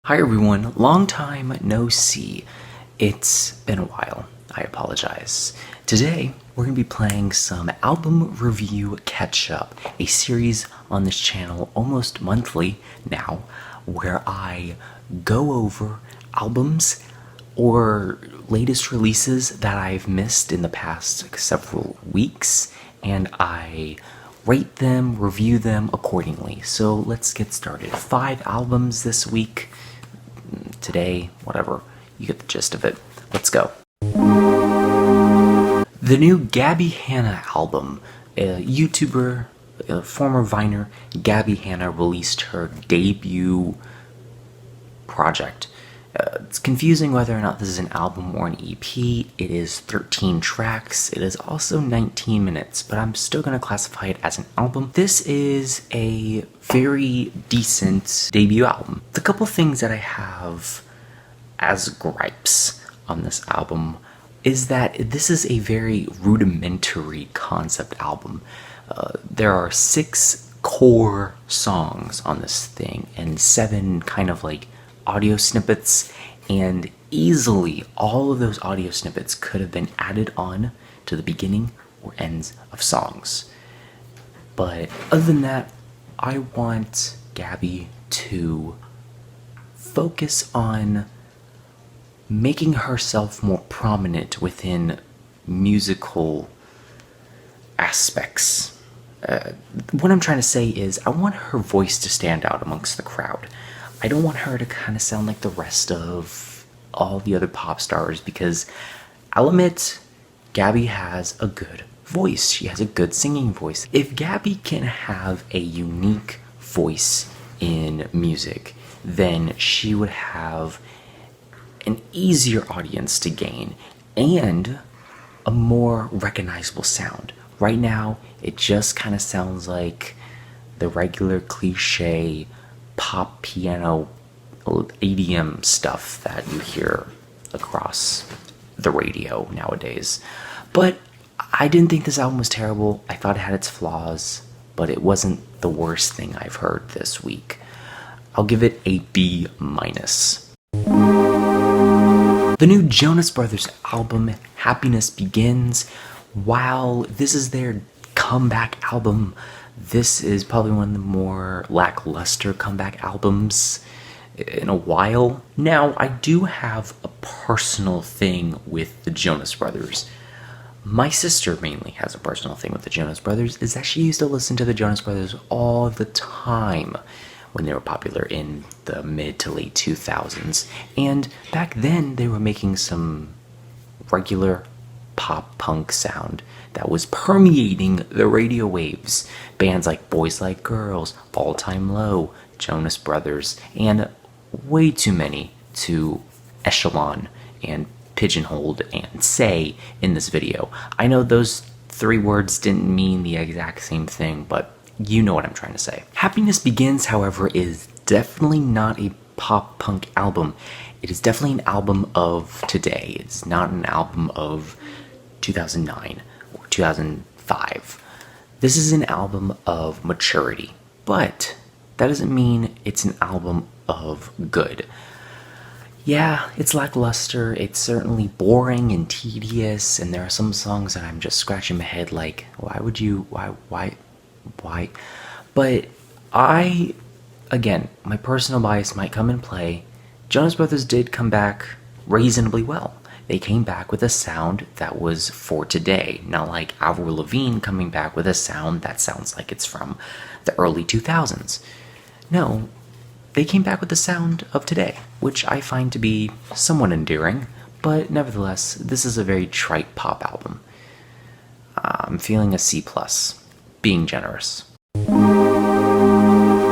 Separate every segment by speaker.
Speaker 1: Hi everyone, long time no see. It's been a while, I apologize. Today, we're going to be playing some album review catch-up, a series on this channel almost monthly now, where I go over albums or latest releases that I've missed in the past several weeks, and I rate them, review them accordingly. So let's get started. 5 albums this week. Today, whatever, you get the gist of it. Let's go. The new Gabbie Hanna album, a YouTuber, a former Viner, Gabbie Hanna released her debut project. It's confusing whether or not this is an album or an EP. It is 13 tracks. It is also 19 minutes, but I'm still going to classify it as an album. This is a very decent debut album. The couple things that I have as gripes on this album is that this is a very rudimentary concept album. There are 6 core songs on this thing and 7 kind of like audio snippets, and easily all of those audio snippets could have been added on to the beginning or ends of songs. But other than that, I want Gabbie to focus on making herself more prominent within musical aspects. What I'm trying to say is I want her voice to stand out amongst the crowd. I don't want her to kind of sound like the rest of all the other pop stars, because I'll admit, Gabbie has a good voice. She has a good singing voice. If Gabbie can have a unique voice in music, then she would have an easier audience to gain and a more recognizable sound. Right now, it just kind of sounds like the regular cliche pop piano EDM stuff that you hear across the radio nowadays. But I didn't think this album was terrible. I thought it had its flaws, but it wasn't the worst thing I've heard this week. I'll give it a B-. The new Jonas Brothers album, Happiness Begins. While this is their comeback album, this is probably one of the more lackluster comeback albums in a while. Now, I do have a personal thing with the Jonas Brothers. My sister mainly has a personal thing with the Jonas Brothers, is that she used to listen to the Jonas Brothers all the time when they were popular in the mid to late 2000s. And back then, they were making some regular pop punk sound that was permeating the radio waves. Bands like Boys Like Girls, All Time Low, Jonas Brothers, and way too many to echelon and pigeonhole and say in this video. I know those 3 words didn't mean the exact same thing, but you know what I'm trying to say. Happiness Begins, however, is definitely not a pop punk album. It is definitely an album of today. It's not an album of 2009 or 2005. This is an album of maturity, but that doesn't mean it's an album of good. Yeah, it's lackluster, it's certainly boring and tedious, and there are some songs that I'm just scratching my head like, why? But again, my personal bias might come in play. Jonas Brothers did come back reasonably well. They came back with a sound that was for today, not like Avril Lavigne coming back with a sound that sounds like it's from the early 2000s. No, they came back with the sound of today, which I find to be somewhat endearing, but nevertheless, this is a very trite pop album. I'm feeling a C+, being generous.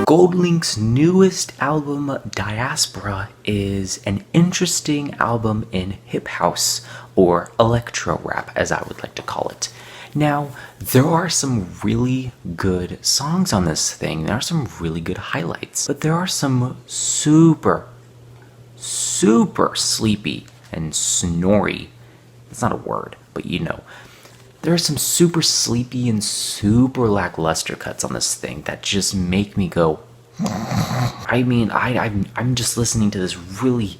Speaker 1: GoldLink's newest album, Diaspora, is an interesting album in hip house, or electro rap as I would like to call it. Now, there are some really good songs on this thing. There are some really good highlights, but there are some super sleepy and snory. It's not a word, but you know. There are some super sleepy and super lackluster cuts on this thing that just make me go, I mean, I'm just listening to this really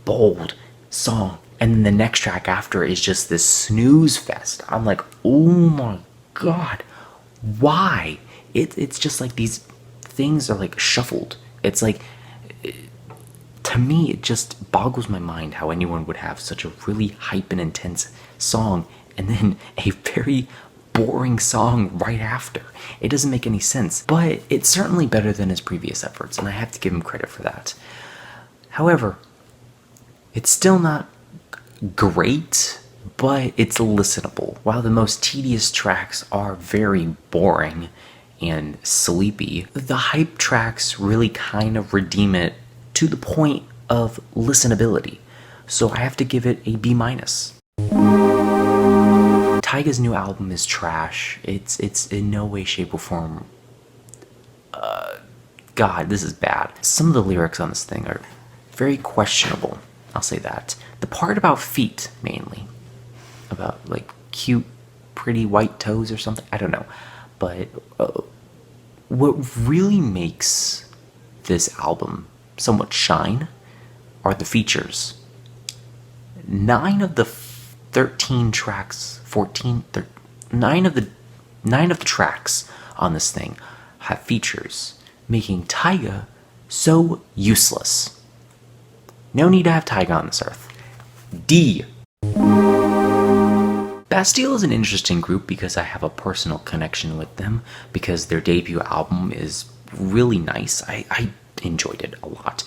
Speaker 1: bold song, and then the next track after is just this snooze fest. I'm like, oh my god, why? It's just like these things are like shuffled. It's like, to me, it just boggles my mind how anyone would have such a really hype and intense song and then a very boring song right after. It doesn't make any sense, but it's certainly better than his previous efforts, and I have to give him credit for that. However, it's still not great, but it's listenable. While the most tedious tracks are very boring and sleepy, the hype tracks really kind of redeem it to the point of listenability. So I have to give it a B-. Tyga's new album is trash. It's in no way, shape, or form. God, this is bad. Some of the lyrics on this thing are very questionable. I'll say that. The part about feet, mainly. About, like, cute, pretty white toes or something. I don't know. But what really makes this album somewhat shine are the features. 9 of the 13 tracks, 9 of the tracks on this thing have features, making Tyga so useless. No need to have Tyga on this earth. D. Bastille is an interesting group because I have a personal connection with them, because their debut album is really nice. I enjoyed it a lot.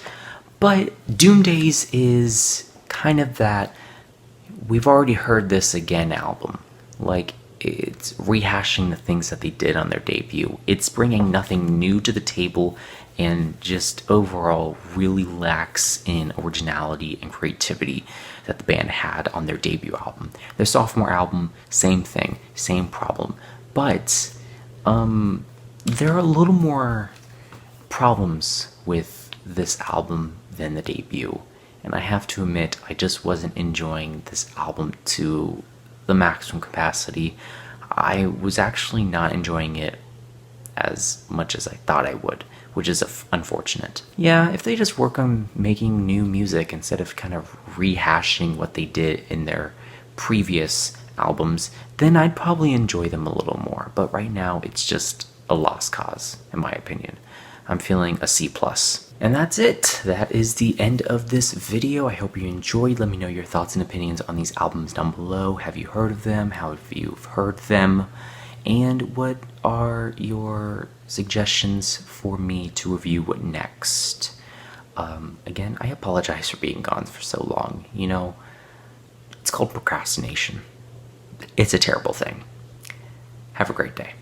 Speaker 1: But Doom Days is kind of that we've already heard this again album. Like, it's rehashing the things that they did on their debut. It's bringing nothing new to the table and just overall really lacks in originality and creativity that the band had on their debut album. Their sophomore album, same thing, same problem. But there are a little more problems with this album than the debut. And I have to admit, I just wasn't enjoying this album to the maximum capacity. I was actually not enjoying it as much as I thought I would, which is unfortunate. Yeah, if they just work on making new music instead of kind of rehashing what they did in their previous albums, then I'd probably enjoy them a little more. But right now, it's just a lost cause, in my opinion. I'm feeling a C+. And that's it. That is the end of this video. I hope you enjoyed. Let me know your thoughts and opinions on these albums down below. Have you heard of them? How have you heard them? And what are your suggestions for me to review next? Again, I apologize for being gone for so long. You know, it's called procrastination. It's a terrible thing. Have a great day.